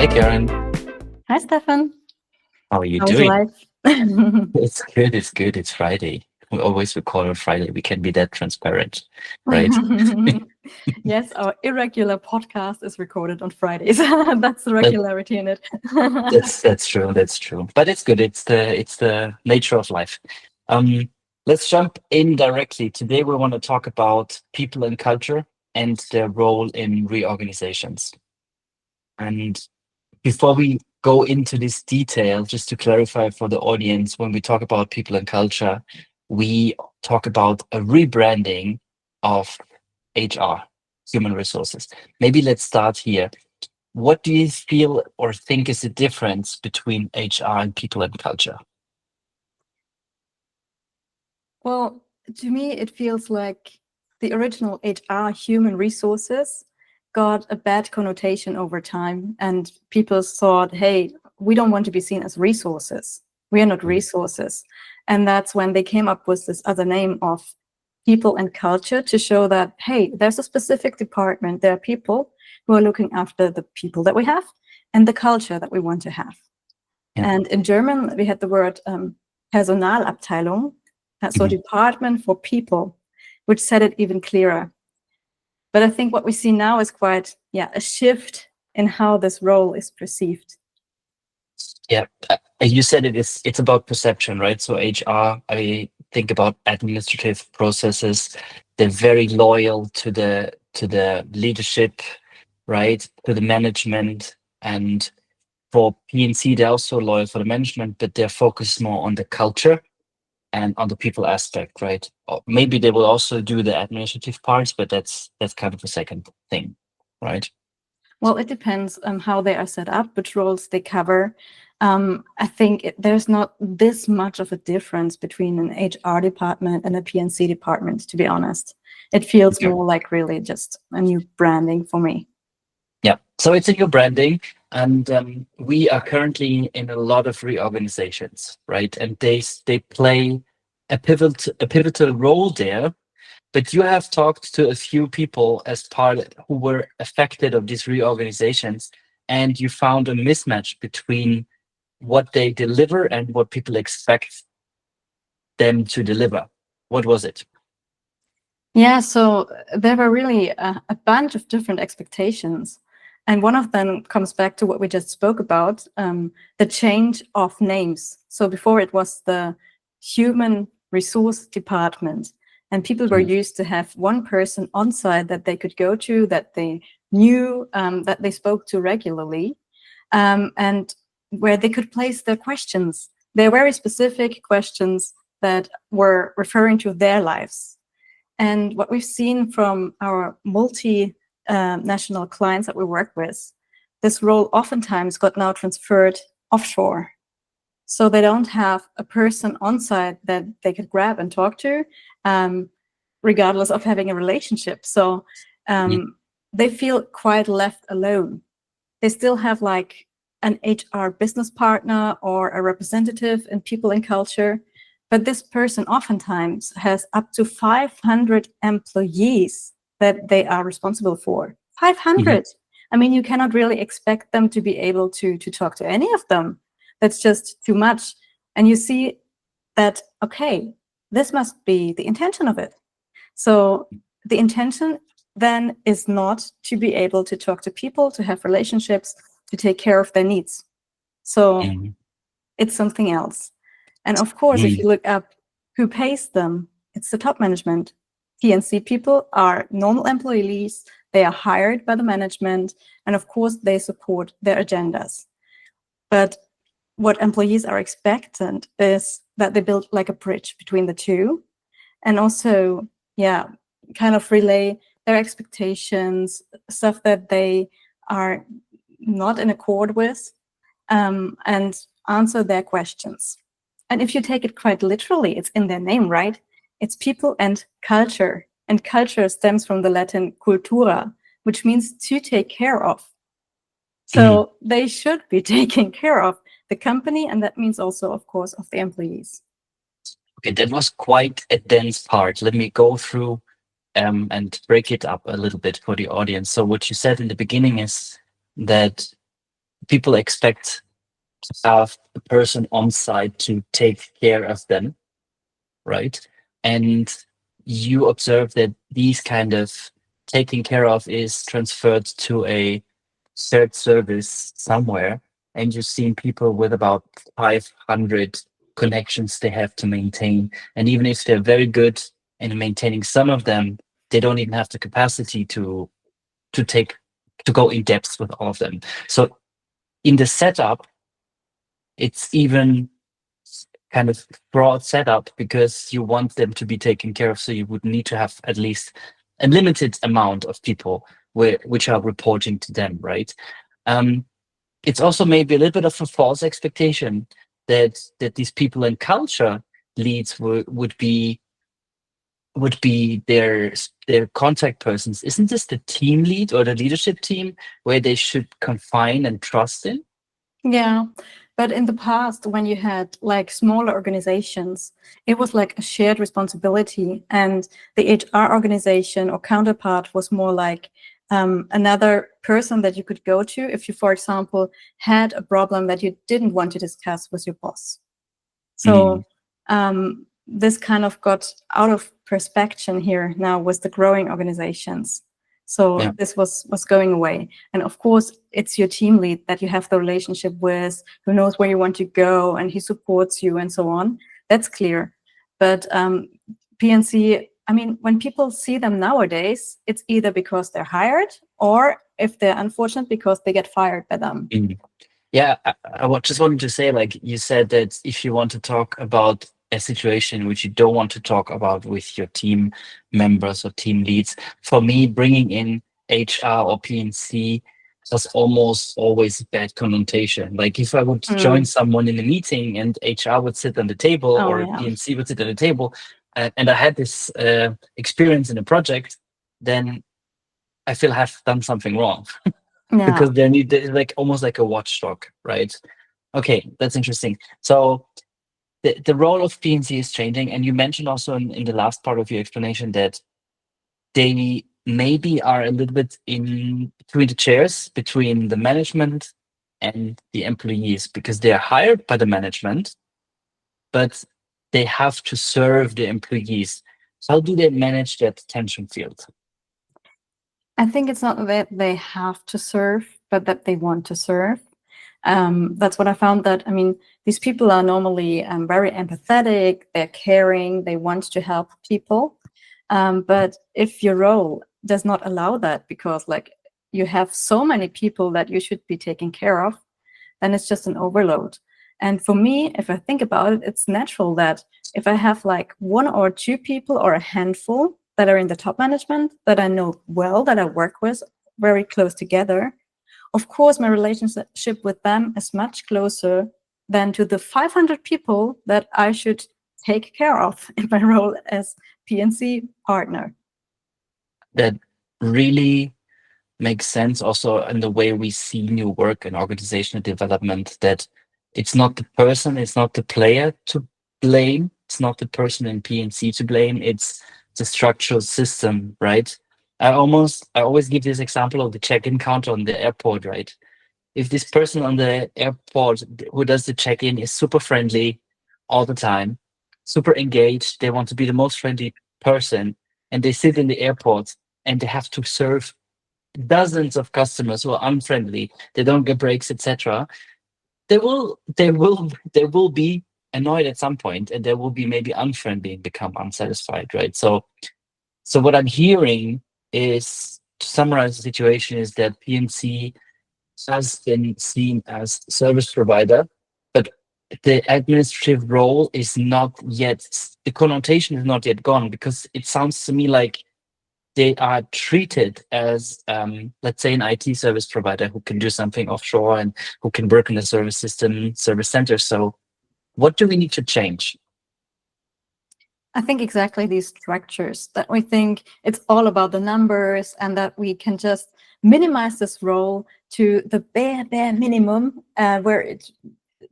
Hi, Karen. Hi, Stefan. How are you How's doing? life? It's good. It's good. It's Friday. We always record on Friday. We can be that transparent, right? Yes, our irregular podcast is recorded on Fridays. That's the That, regularity in it. that's true. That's true. But it's good. It's the nature of life. Um, let's jump in directly. Today we want to talk about people and culture and their role in reorganizations. And before we go into this detail, just to clarify for the audience, when we talk about people and culture, we talk about a rebranding of HR, human resources. Maybe let's start here. What do you feel or think is the difference between HR and people and culture? Well, to me, it feels like the original HR, human resources, got a bad connotation over time. And people thought, hey, we don't want to be seen as resources. We are not Mhm. resources. And that's when they came up with this other name of people and culture to show that, hey, there's a specific department. There are people who are looking after the people that we have and the culture that we want to have. Yeah. And in German, we had the word Personalabteilung, so Mhm. department for people, which said it even clearer. But I think what we see now is quite, a shift in how this role is perceived. Yeah. You said it's about perception, right? So HR, I think about administrative processes. They're very loyal to the leadership, right? To the management. And for PNC, they're also loyal for the management, but they're focused more on the culture and on the people aspect, right? Or maybe they will also do the administrative parts, but that's kind of a second thing, right? Well, it depends on how they are set up, which roles they cover. I think there's not this much of a difference between an HR department and a PNC department, to be honest. It feels Okay. more like really just a new branding for me. Yeah. So it's a new branding, and we are currently in a lot of reorganizations, right? And they play a pivotal role there. But you have talked to a few people as part who were affected of these reorganizations, and you found a mismatch between what they deliver and what people expect them to deliver. What was it? Yeah, so there were really a bunch of different expectations. And one of them comes back to what we just spoke about, the change of names. So before it was the human resource department, and people were Mhm. used to have one person on site that they could go to, that they knew, that they spoke to regularly, and where they could place their questions. They're very specific questions that were referring to their lives. And what we've seen from our multi-national clients that we work with, this role oftentimes got now transferred offshore. So they don't have a person on site that they could grab and talk to, um, regardless of having a relationship. So Mhm. they feel quite left alone. They still have like an HR business partner or a representative in people and culture, but this person oftentimes has up to 500 employees that they are responsible for. Mhm. 500. I mean, you cannot really expect them to be able to talk to any of them. That's just too much. And you see that, okay, this must be the intention of it. So the intention then is not to be able to talk to people, to have relationships, to take care of their needs. So Mhm. it's something else. And of course, if Mhm. you look up who pays them, it's the top management. PNC people are normal employees. They are hired by the management. And of course, they support their agendas. But what employees are expectant is that they build like a bridge between the two. And also, kind of relay their expectations, stuff that they are not in accord with, and answer their questions. And if you take it quite literally, it's in their name, right? It's people and culture. And culture stems from the Latin cultura, which means to take care of. Mhm. So they should be taking care of the company, and that means also, of course, of the employees. Okay, that was quite a dense part. Let me go through and break it up a little bit for the audience. So what you said in the beginning is that people expect to have a person on site to take care of them, right? And you observe that these kind of taking care of is transferred to a shared service somewhere, and you've seen people with about 500 connections they have to maintain. And even if they're very good in maintaining some of them, they don't even have the capacity to take to go in depth with all of them. So in the setup, it's even kind of broad setup because you want them to be taken care of. So you would need to have at least a limited amount of people which are reporting to them, right? It's also maybe a little bit of a false expectation that these people in culture leads would be their contact persons. Isn't this the team lead or the leadership team where they should confine and trust in? Yeah, but in the past, when you had like smaller organizations, it was like a shared responsibility, and the HR organization or counterpart was more like another person that you could go to if you, for example, had a problem that you didn't want to discuss with your boss. So this kind of got out of perspective here now with the growing organizations. So Yeah. this was going away. And of course, it's your team lead that you have the relationship with, who knows where you want to go, and he supports you and so on. That's clear. But PNC, I mean, when people see them nowadays, it's either because they're hired or if they're unfortunate because they get fired by them. Yeah, just wanted to say, like you said, that if you want to talk about a situation which you don't want to talk about with your team members or team leads, for me, bringing in HR or PNC has almost always a bad connotation. Like if I would join someone in a meeting and HR would sit on the table Oh, or yeah. PNC would sit at the table, and I had this experience in a project, then I feel I have done something wrong. Yeah. Because they're like almost like a watchdog, right? Okay, that's interesting. So the role of PNC is changing, and you mentioned also in the last part of your explanation that they maybe are a little bit in between the chairs, between the management and the employees, because they are hired by the management, but they have to serve the employees. How do they manage that tension field? I think it's not that they have to serve, but that they want to serve. That's what I found, that, I mean, these people are normally very empathetic, they're caring, they want to help people. But if your role does not allow that, because like you have so many people that you should be taking care of, then it's just an overload. And for me, if I think about it, it's natural that if I have like one or two people or a handful that are in the top management that I know well, that I work with very close together, of course, my relationship with them is much closer than to the 500 people that I should take care of in my role as PNC partner. That really makes sense also in the way we see new work and organizational development, that it's not the person, it's not the player to blame, it's not the person in PNC to blame, it's the structural system, right? I always give this example of the check-in counter on the airport, right? If this person on the airport who does the check-in is super friendly all the time, super engaged, they want to be the most friendly person, and they sit in the airport and they have to serve dozens of customers who are unfriendly, they don't get breaks, etc., they will be annoyed at some point, and they will be maybe unfriendly and become unsatisfied, right? So what I'm hearing is, to summarize the situation, is that PNC has been seen as service provider, but the administrative role is not yet, the connotation is not yet gone, because it sounds to me like they are treated as, let's say, an IT service provider who can do something offshore and who can work in a service system, service center. So what do we need to change? I think exactly these structures, that we think it's all about the numbers and that we can just minimize this role to the bare minimum, where it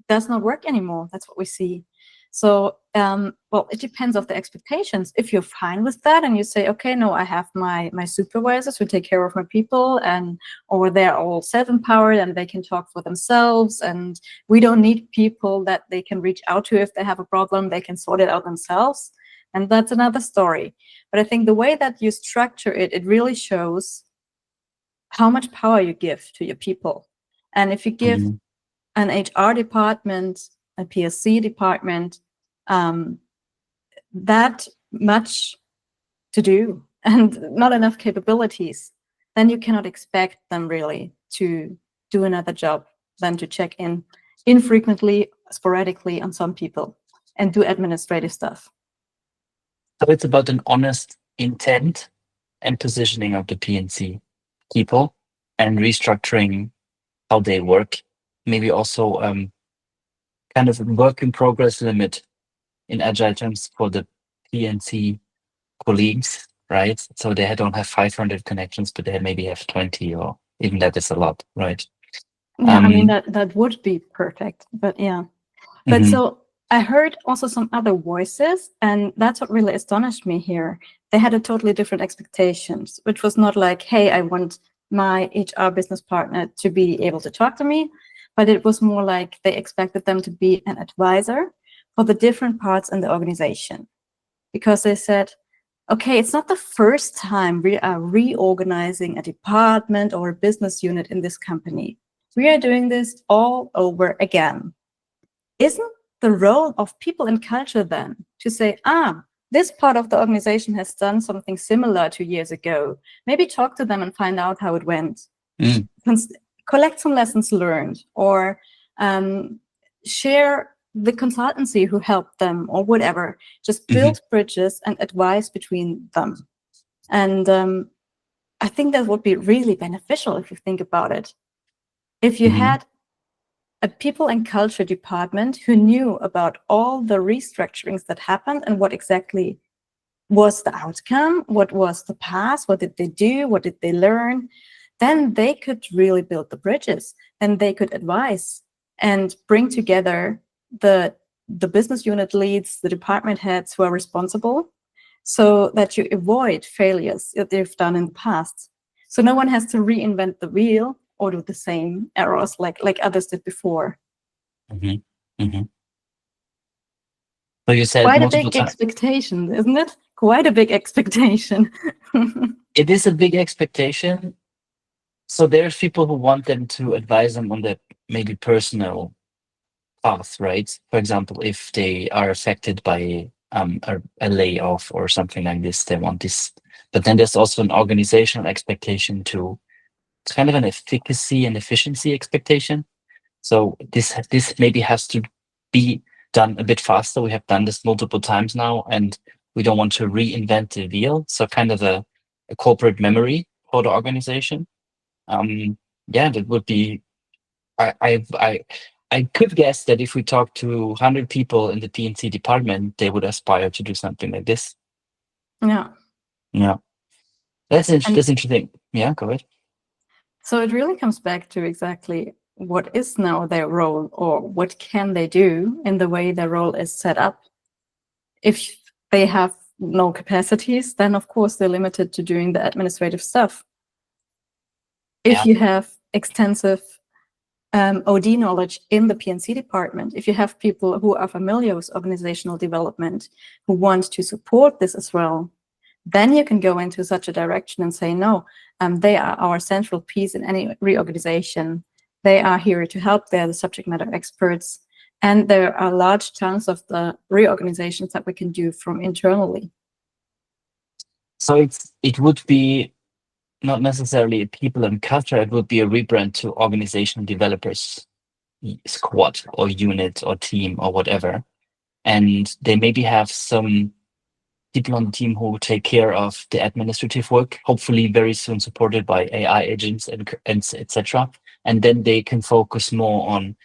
does not work anymore. That's what we see. So, well, it depends of the expectations. If you're fine with that and you say, okay, no, I have my supervisors who take care of my people, and or they're all self-empowered and they can talk for themselves, and we don't need people that they can reach out to if they have a problem, they can sort it out themselves. And that's another story. But I think the way that you structure it, it really shows how much power you give to your people. And if you give Mhm. an HR department, a PSC department, that much to do and not enough capabilities, then you cannot expect them really to do another job than to check in infrequently, sporadically on some people and do administrative stuff. So it's about an honest intent and positioning of the PNC people and restructuring how they work. Maybe also kind of a work in progress limit in agile terms for the PNC colleagues, right? So they don't have 500 connections, but they maybe have 20, or even that is a lot, right? Yeah, I mean that would be perfect, but yeah. But Mhm, so I heard also some other voices, and that's what really astonished me here. They had a totally different expectations, which was not like, hey, I want my HR business partner to be able to talk to me, but it was more like they expected them to be an advisor for the different parts in the organization. Because they said, okay, it's not the first time we are reorganizing a department or a business unit in this company. We are doing this all over again. Isn't the role of people and culture then to say, this part of the organization has done something similar 2 years ago. Maybe talk to them and find out how it went. mm, Collect some lessons learned, or share the consultancy who helped them or whatever. Just mhm, build bridges and advice between them. And I think that would be really beneficial if you think about it. If you mhm, had a people and culture department who knew about all the restructurings that happened and what exactly was the outcome, what was the past, what did they do, what did they learn, then they could really build the bridges and they could advise and bring together the business unit leads, the department heads who are responsible, so that you avoid failures that they've done in the past. So no one has to reinvent the wheel or do the same errors like others did before. mhm, mhm. So you said Quite a multiple big times. expectation, isn't it? Quite a big expectation. It is a big expectation. So there's people who want them to advise them on their maybe personal path, right? For example, if they are affected by a layoff or something like this, they want this. But then there's also an organizational expectation to, it's kind of an efficacy and efficiency expectation. So this maybe has to be done a bit faster. We have done this multiple times now, and we don't want to reinvent the wheel. So kind of a corporate memory for the organization. Yeah, that would be. I could guess that if we talk to 100 people in the P&C department, they would aspire to do something like this. Yeah. Yeah, And that's interesting. Yeah, go ahead. so it really comes back to exactly what is now their role, or what can they do in the way their role is set up. If they have no capacities, then of course they're limited to doing the administrative stuff. If Yeah, you have extensive OD knowledge in the PNC department, if you have people who are familiar with organizational development, who want to support this as well, then you can go into such a direction and say, no, they are our central piece in any reorganization. They are here to help. They're the subject matter experts. And there are large chunks of the reorganizations that we can do from internally. so it would be not necessarily a people and culture. It would be a rebrand to organizational developers squad or unit or team or whatever. And they maybe have some people on the team who take care of the administrative work, hopefully very soon supported by AI agents and etc. And then they can focus more on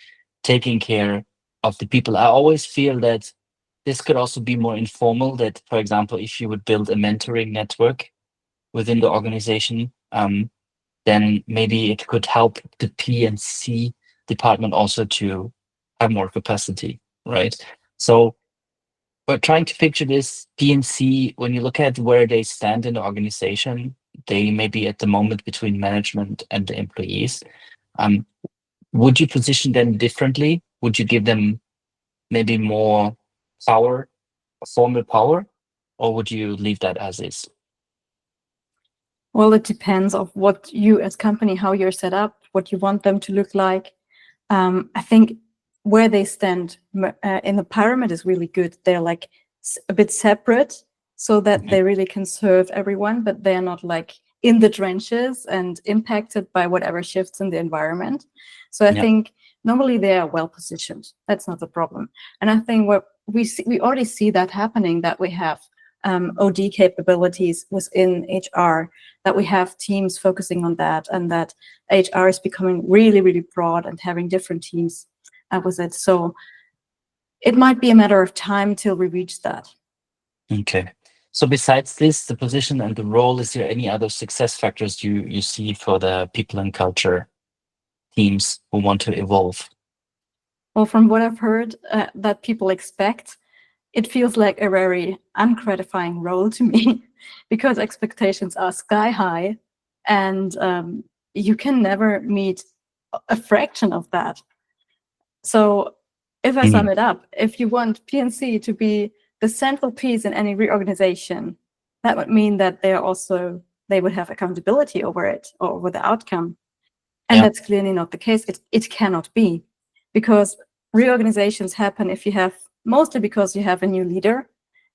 taking care of the people. I always feel that this could also be more informal, that, for example, if you would build a mentoring network within the organization, then maybe it could help the P and C department also to have more capacity, right? So But trying to picture this PNC, when you look at where they stand in the organization, they may be at the moment between management and the employees. Um, would you position them differently? Would you give them maybe more power, formal power, or would you leave that as is? Well, it depends of what you as company, how you're set up, what you want them to look like. I think where they stand in the pyramid is really good. They're like a bit separate so that they really can serve everyone, but they're not like in the trenches and impacted by whatever shifts in the environment. So I Yeah. think normally they are well positioned. That's not the problem. And I think what we already see that happening, that we have OD capabilities within HR, that we have teams focusing on that, and that HR is becoming really, really broad and having different teams with it. So it might be a matter of time till we reach that. Okay. So besides this, the position and the role, is there any other success factors you see for the people and culture teams who want to evolve? Well, from what I've heard that people expect, it feels like a very ungratifying role to me because expectations are sky high, and you can never meet a fraction of that. So if I sum it up, if you want PNC to be the central piece in any reorganization, that would mean that they would have accountability over it or over the outcome. And Yeah. that's clearly not the case. It cannot be, because reorganizations happen mostly because you have a new leader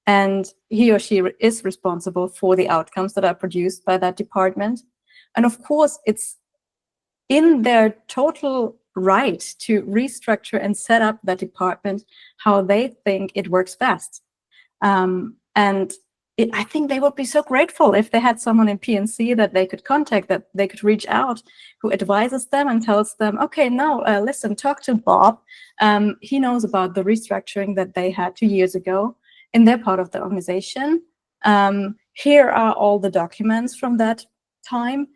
and he or she is responsible for the outcomes that are produced by that department. And of course, it's in their total right to restructure and set up that department how they think it works best. I think they would be so grateful if they had someone in PNC that they could contact, that they could reach out, who advises them and tells them, okay, now listen, talk to Bob. He knows about the restructuring that they had 2 years ago in their part of the organization. Here are all the documents from that time.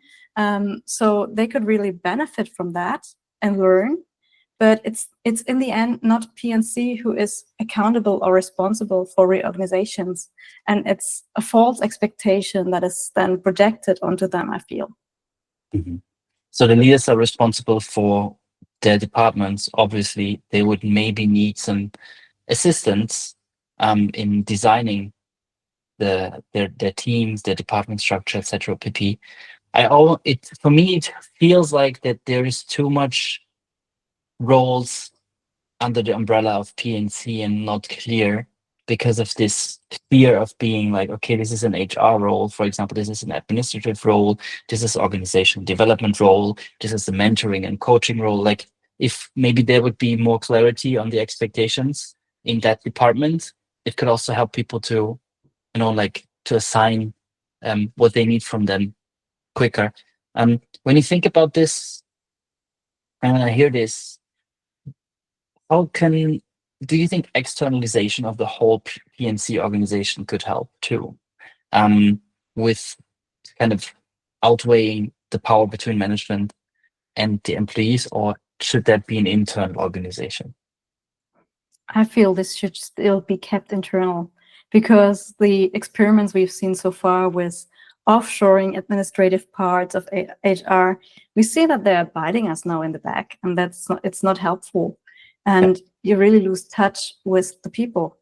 So they could really benefit from that and learn. But it's in the end not PNC who is accountable or responsible for reorganizations. And it's a false expectation that is then projected onto them, I feel. Mhm. So the leaders are responsible for their departments. Obviously, they would maybe need some assistance in designing their teams, their department structure, etc. pp. For me, it feels like that there is too much roles under the umbrella of PNC and not clear because of this fear of being like, okay, this is an HR role, for example, this is an administrative role, this is organizational development role, this is the mentoring and coaching role. Like, if maybe there would be more clarity on the expectations in that department, it could also help people to, like to assign what they need from them quicker. When you think about this, and I hear this, how can do you think externalization of the whole PNC organization could help too, with kind of outweighing the power between management and the employees, or should that be an internal organization? I feel this should still be kept internal, because the experiments we've seen so far with offshoring administrative parts of HR, we see that they're biting us now in the back, and it's not helpful. And you really lose touch with the people,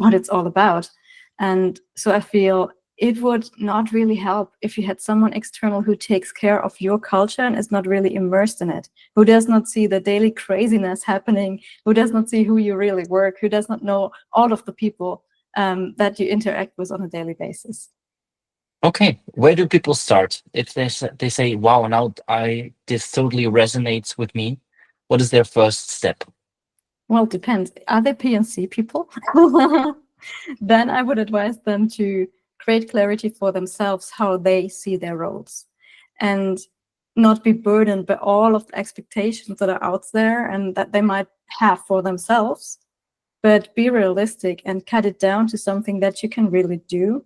what it's all about. And so I feel it would not really help if you had someone external who takes care of your culture and is not really immersed in it, who does not see the daily craziness happening, who does not see who you really work, who does not know all of the people that you interact with on a daily basis. Okay, where do people start if they say, "Wow, now this totally resonates with me"? What is their first step? Well, it depends. Are they PNC people? Then I would advise them to create clarity for themselves how they see their roles, and not be burdened by all of the expectations that are out there and that they might have for themselves, but be realistic and cut it down to something that you can really do.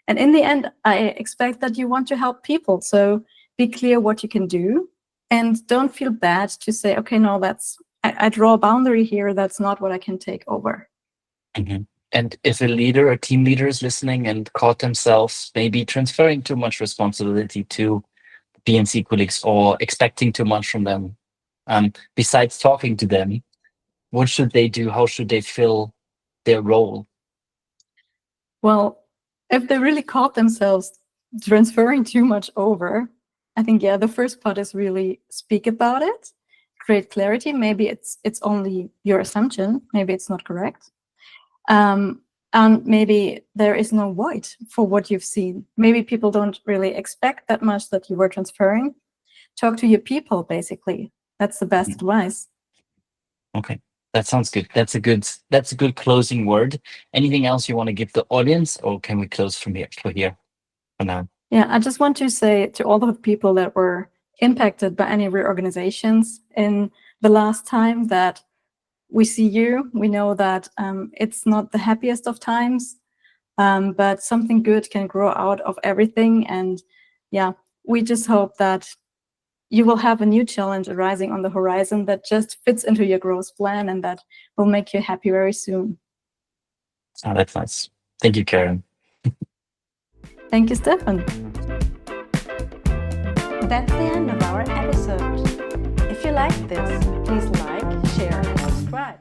And in the end, I expect that you want to help people. So be clear what you can do, and don't feel bad to say, okay, no, I draw a boundary here. That's not what I can take over. Mhm. And if a leader, a team leader is listening and caught themselves maybe transferring too much responsibility to PNC colleagues or expecting too much from them, besides talking to them, what should they do? How should they fill their role? Well, if they really caught themselves transferring too much over, I think, yeah, the first part is really speak about it, create clarity. Maybe it's only your assumption. Maybe it's not correct. And maybe there is no void for what you've seen. Maybe people don't really expect that much that you were transferring. Talk to your people, basically. That's the best advice. Okay, that sounds good. That's a good closing word. Anything else you want to give the audience, or can we close from here for now? Yeah, I just want to say to all the people that were impacted by any reorganizations in the last time that we see you. We know that it's not the happiest of times, but something good can grow out of everything. And yeah, we just hope that you will have a new challenge arising on the horizon that just fits into your growth plan and that will make you happy very soon. Oh, that's nice. Thank you, Karen. Thank you, Stefan. That's the end of our episode. If you like this, please like, share, and subscribe.